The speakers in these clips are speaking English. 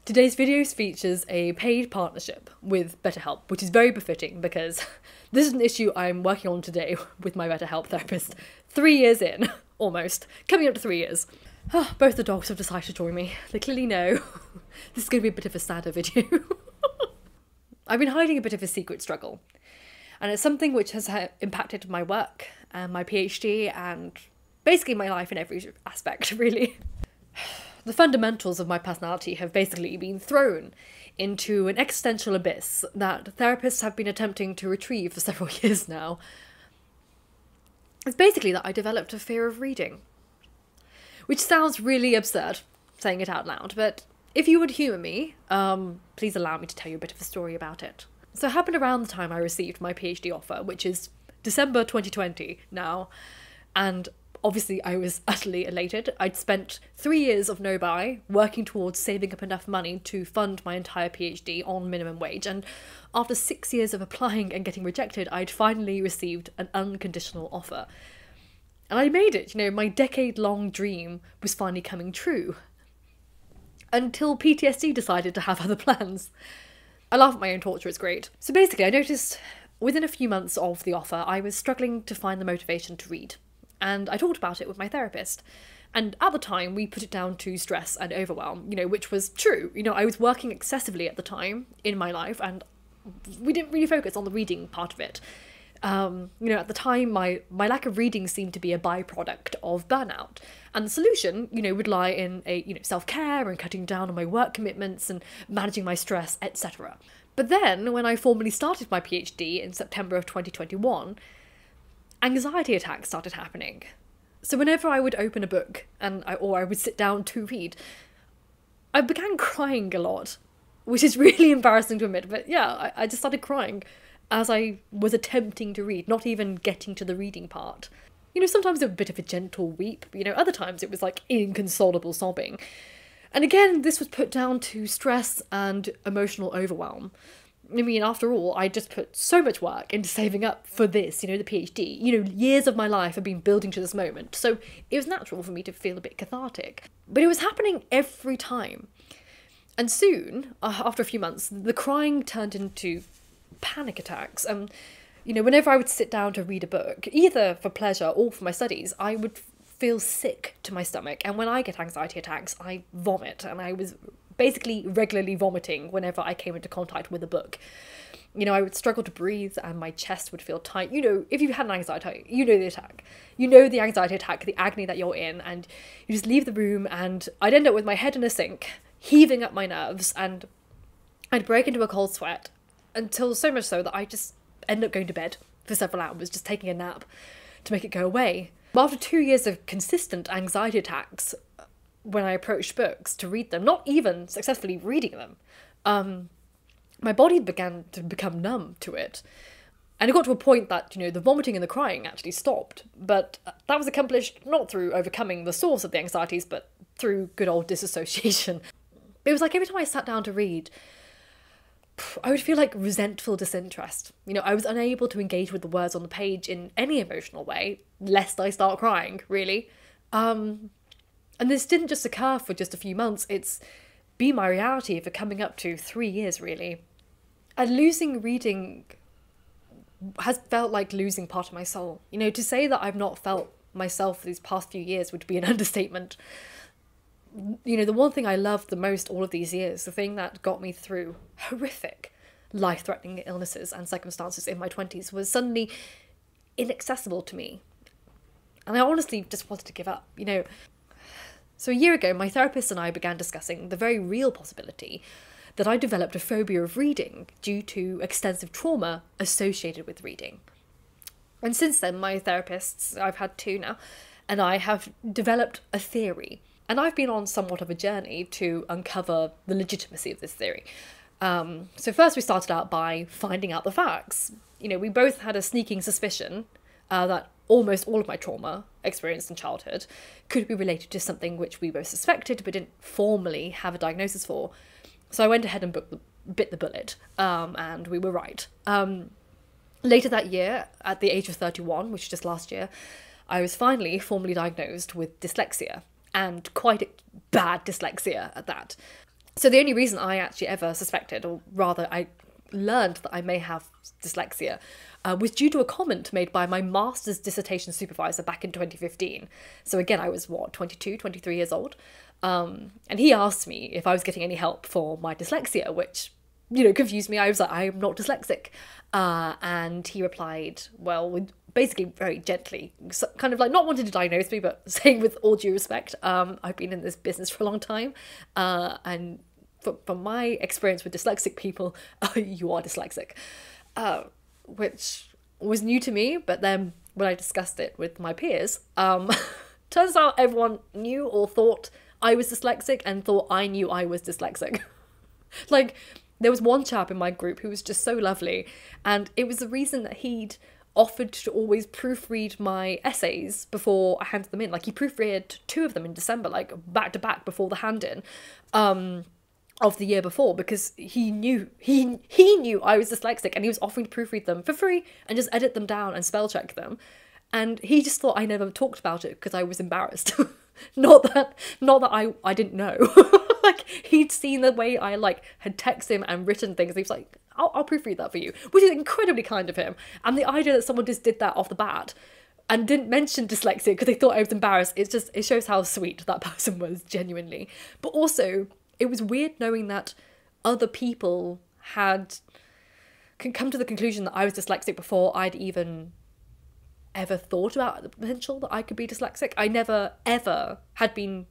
Today's video features a paid partnership with BetterHelp, which is very befitting because this is an issue I'm working on today with my BetterHelp therapist. 3 years in, almost. Coming up to 3 years. Both the dogs have decided to join me. They clearly know this is going to be a bit of a sadder video. I've been hiding a bit of a secret struggle, and it's something which has impacted my work and my PhD and basically my life in every aspect, really. The fundamentals of my personality have basically been thrown into an existential abyss that therapists have been attempting to retrieve for several years now. It's basically that I developed a fear of reading. Which sounds really absurd, saying it out loud, but if you would humour me, please allow me to tell you a bit of a story about it. So it happened around the time I received my PhD offer, which is December 2020 now, and obviously I was utterly elated. I'd spent 3 years of no-buy working towards saving up enough money to fund my entire PhD on minimum wage, and after 6 years of applying and getting rejected, I'd finally received an unconditional offer. And I made it, my decade-long dream was finally coming true. Until PTSD decided to have other plans. I laugh at my own torture, it's great. So basically, I noticed within a few months of the offer, I was struggling to find the motivation to read. And I talked about it with my therapist. And at the time, we put it down to stress and overwhelm, which was true. I was working excessively at the time in my life, and we didn't really focus on the reading part of it. At the time, my lack of reading seemed to be a byproduct of burnout. And the solution, would lie in self-care and cutting down on my work commitments and managing my stress, etc. But then, when I formally started my PhD in September of 2021, anxiety attacks started happening. So whenever I would open a book or I would sit down to read, I began crying a lot, which is really embarrassing to admit, but yeah, I just started crying as I was attempting to read, not even getting to the reading part. Sometimes it was a bit of a gentle weep, other times it was like inconsolable sobbing. And again, this was put down to stress and emotional overwhelm. After all, I just put so much work into saving up for this, the PhD. Years of my life have been building to this moment, so it was natural for me to feel a bit cathartic. But it was happening every time. And soon, after a few months, the crying turned into panic attacks. Whenever I would sit down to read a book, either for pleasure or for my studies, I would feel sick to my stomach. And when I get anxiety attacks, I vomit, and I was basically regularly vomiting whenever I came into contact with a book. I would struggle to breathe and my chest would feel tight. If you've had an anxiety attack, the attack. The anxiety attack, the agony that you're in, and you just leave the room, and I'd end up with my head in a sink, heaving up my nerves, and I'd break into a cold sweat, until so much so that I just end up going to bed for several hours, just taking a nap to make it go away. But after 2 years of consistent anxiety attacks, when I approached books to read them, not even successfully reading them, my body began to become numb to it. And it got to a point that, the vomiting and the crying actually stopped. But that was accomplished not through overcoming the source of the anxieties, but through good old disassociation. It was like every time I sat down to read, I would feel like resentful disinterest. I was unable to engage with the words on the page in any emotional way, lest I start crying, really. And this didn't just occur for just a few months, it's been my reality for coming up to 3 years, really. And losing reading has felt like losing part of my soul. To say that I've not felt myself for these past few years would be an understatement. The one thing I loved the most all of these years, the thing that got me through horrific, life-threatening illnesses and circumstances in my 20s, was suddenly inaccessible to me. And I honestly just wanted to give up, So a year ago, my therapist and I began discussing the very real possibility that I developed a phobia of reading due to extensive trauma associated with reading. And since then, my therapists, I've had 2 now, and I have developed a theory. And I've been on somewhat of a journey to uncover the legitimacy of this theory. So first we started out by finding out the facts. We both had a sneaking suspicion that almost all of my trauma experienced in childhood could be related to something which we both suspected but didn't formally have a diagnosis for. So I went ahead and bit the bullet, and we were right. Later that year, at the age of 31, which was just last year, I was finally formally diagnosed with dyslexia, and quite bad dyslexia at that. So the only reason I actually ever suspected, or rather I learned that I may have dyslexia, was due to a comment made by my master's dissertation supervisor back in 2015. So again, I was, 22, 23 years old. And he asked me if I was getting any help for my dyslexia, which, confused me. I was like, I'm not dyslexic. And he replied, well, basically very gently, kind of like not wanting to diagnose me, but saying with all due respect, I've been in this business for a long time. And from my experience with dyslexic people, you are dyslexic. Which was new to me, but then when I discussed it with my peers, turns out everyone knew or thought I was dyslexic and thought I knew I was dyslexic. Like, there was one chap in my group who was just so lovely, and it was the reason that he'd offered to always proofread my essays before I handed them in. Like, he proofread 2 of them in December, like back to back before the hand-in. Of the year before, because he knew I was dyslexic, and he was offering to proofread them for free and just edit them down and spell check them. And he just thought I never talked about it because I was embarrassed. not that I didn't know. Like, he'd seen the way I had texted him and written things. He was like, I'll proofread that for you, which is incredibly kind of him. And the idea that someone just did that off the bat and didn't mention dyslexia because they thought I was embarrassed, it shows how sweet that person was, genuinely. But also, it was weird knowing that other people can come to the conclusion that I was dyslexic before I'd even ever thought about the potential that I could be dyslexic. I never, ever had been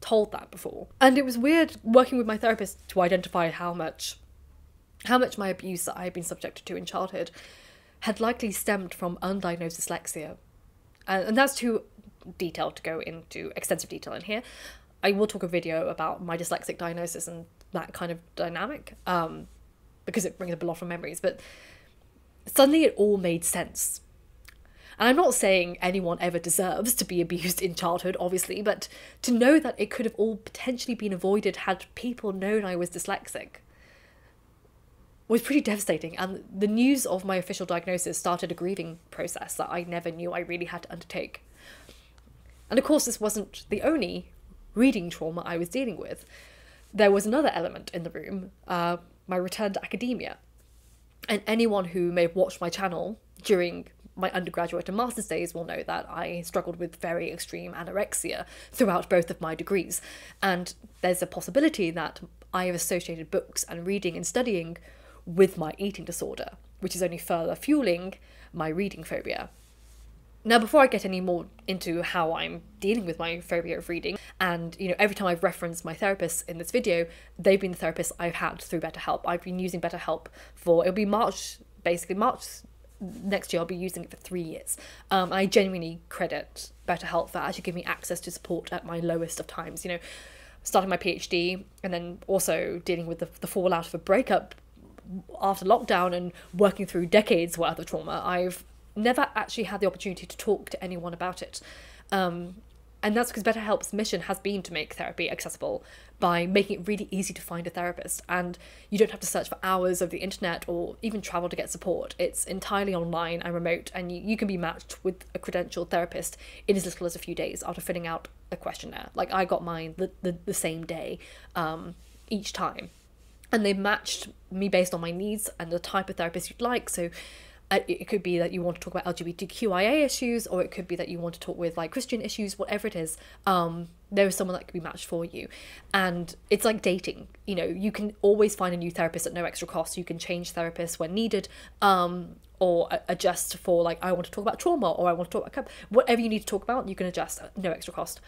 told that before. And it was weird working with my therapist to identify how much my abuse that I had been subjected to in childhood had likely stemmed from undiagnosed dyslexia. And that's too detailed to go into extensive detail in here. I will talk a video about my dyslexic diagnosis and that kind of dynamic, because it brings up a lot of memories, but suddenly it all made sense. And I'm not saying anyone ever deserves to be abused in childhood, obviously, but to know that it could have all potentially been avoided had people known I was dyslexic was pretty devastating. And the news of my official diagnosis started a grieving process that I never knew I really had to undertake. And of course, this wasn't the only reading trauma I was dealing with. There was another element in the room, my return to academia. And anyone who may have watched my channel during my undergraduate and master's days will know that I struggled with very extreme anorexia throughout both of my degrees. And there's a possibility that I have associated books and reading and studying with my eating disorder, which is only further fueling my reading phobia. Now, before I get any more into how I'm dealing with my phobia of reading, and every time I've referenced my therapist in this video, they've been the therapists I've had through BetterHelp. I've been using BetterHelp it'll be March next year. I'll be using it for 3 years. I genuinely credit BetterHelp for actually giving me access to support at my lowest of times. Starting my PhD and then also dealing with the fallout of a breakup after lockdown and working through decades worth of trauma. I've never actually had the opportunity to talk to anyone about it. And that's because BetterHelp's mission has been to make therapy accessible by making it really easy to find a therapist. And you don't have to search for hours of the internet or even travel to get support. It's entirely online and remote, and you can be matched with a credentialed therapist in as little as a few days after filling out a questionnaire. Like, I got mine the same day each time. And they matched me based on my needs and the type of therapist you'd like. So it could be that you want to talk about LGBTQIA issues, or it could be that you want to talk with Christian issues, whatever it is. There is someone that could be matched for you. And it's like dating. You can always find a new therapist at no extra cost. You can change therapists when needed, or adjust for I want to talk about trauma, or I want to talk about whatever you need to talk about, you can adjust at no extra cost.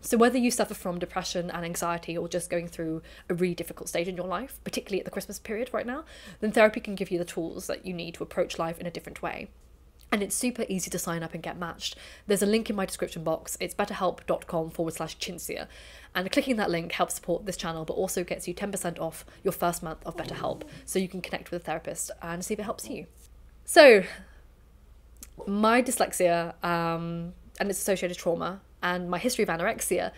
So whether you suffer from depression and anxiety, or just going through a really difficult stage in your life, particularly at the Christmas period right now, then therapy can give you the tools that you need to approach life in a different way. And it's super easy to sign up and get matched. There's a link in my description box. It's betterhelp.com/Cinzia. And clicking that link helps support this channel, but also gets you 10% off your first month of BetterHelp, so you can connect with a therapist and see if it helps you. So, my dyslexia and its associated trauma and my history of anorexia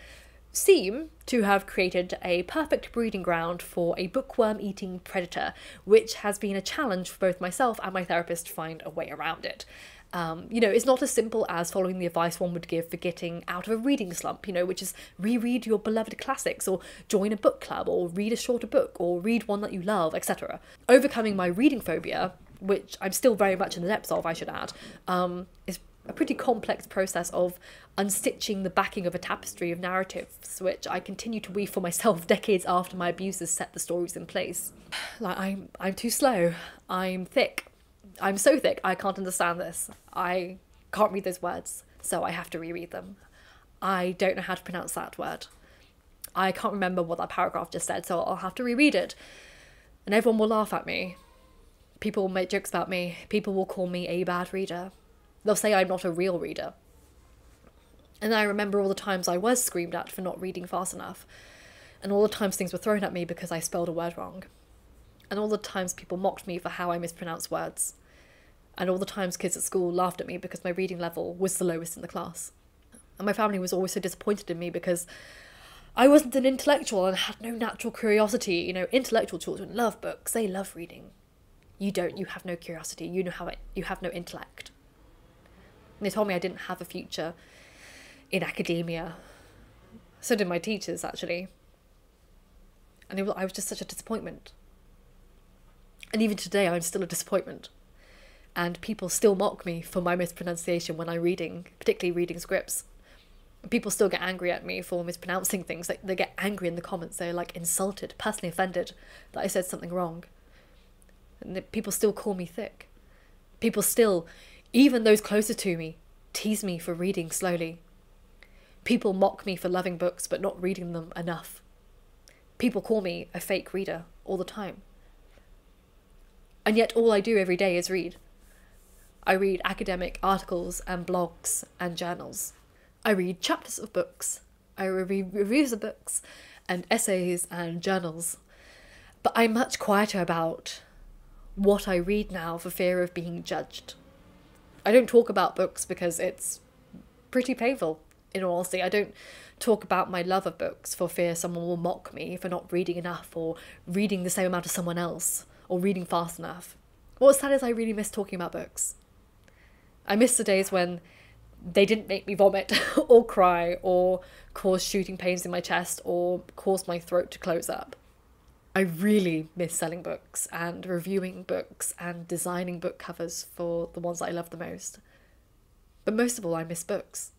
seem to have created a perfect breeding ground for a bookworm-eating predator, which has been a challenge for both myself and my therapist to find a way around it. You know, it's not as simple as following the advice one would give for getting out of a reading slump, you know, which is reread your beloved classics, or join a book club, or read a shorter book, or read one that you love, etc. Overcoming my reading phobia, which I'm still very much in the depths of, I should add, is a pretty complex process of unstitching the backing of a tapestry of narratives, which I continue to weave for myself decades after my abusers set the stories in place. Like, I'm too slow. I'm thick. I'm so thick, I can't understand this. I can't read those words, so I have to reread them. I don't know how to pronounce that word. I can't remember what that paragraph just said, so I'll have to reread it. And everyone will laugh at me. People will make jokes about me. People will call me a bad reader. They'll say I'm not a real reader. And I remember all the times I was screamed at for not reading fast enough, and all the times things were thrown at me because I spelled a word wrong, and all the times people mocked me for how I mispronounced words, and all the times kids at school laughed at me because my reading level was the lowest in the class. And my family was always so disappointed in me because I wasn't an intellectual and had no natural curiosity. You know, intellectual children love books, they love reading. You don't, you have no curiosity, you have no intellect. And they told me I didn't have a future in academia. So did my teachers, actually. And I was just such a disappointment. And even today, I'm still a disappointment. And people still mock me for my mispronunciation when I'm reading, particularly reading scripts. People still get angry at me for mispronouncing things. Like, they get angry in the comments. They're like insulted, personally offended that I said something wrong. And people still call me thick. People still, even those closer to me, tease me for reading slowly. People mock me for loving books but not reading them enough. People call me a fake reader all the time. And yet all I do every day is read. I read academic articles and blogs and journals. I read chapters of books. I read reviews of books and essays and journals. But I'm much quieter about what I read now for fear of being judged. I don't talk about books because it's pretty painful, in all honesty. I don't talk about my love of books for fear someone will mock me for not reading enough, or reading the same amount as someone else, or reading fast enough. What's sad is I really miss talking about books. I miss the days when they didn't make me vomit or cry or cause shooting pains in my chest or cause my throat to close up. I really miss selling books and reviewing books and designing book covers for the ones that I love the most. But most of all, I miss books.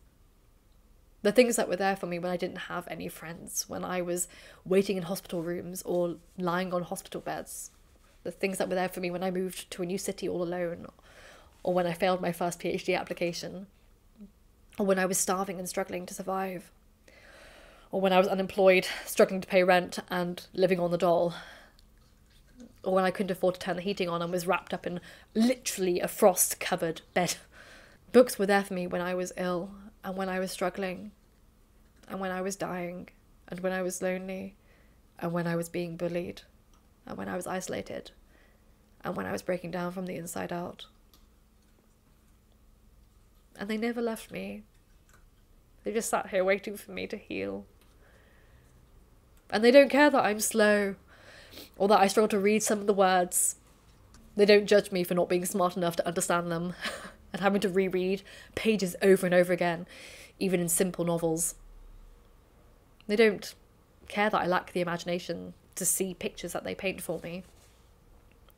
The things that were there for me when I didn't have any friends, when I was waiting in hospital rooms or lying on hospital beds. The things that were there for me when I moved to a new city all alone, or when I failed my first PhD application, or when I was starving and struggling to survive, or when I was unemployed, struggling to pay rent and living on the dole, or when I couldn't afford to turn the heating on and was wrapped up in literally a frost-covered bed. Books were there for me when I was ill, and when I was struggling, and when I was dying, and when I was lonely, and when I was being bullied, and when I was isolated, and when I was breaking down from the inside out. And they never left me. They just sat here waiting for me to heal. And they don't care that I'm slow, or that I struggle to read some of the words. They don't judge me for not being smart enough to understand them, and having to reread pages over and over again, even in simple novels. They don't care that I lack the imagination to see pictures that they paint for me.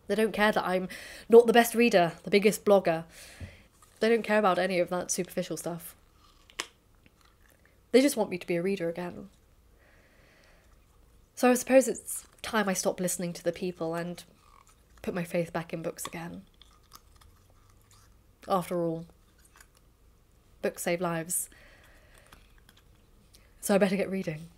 They don't care that I'm not the best reader, the biggest blogger. They don't care about any of that superficial stuff. They just want me to be a reader again. So I suppose it's time I stopped listening to the people and put my faith back in books again. After all, books save lives. So I better get reading.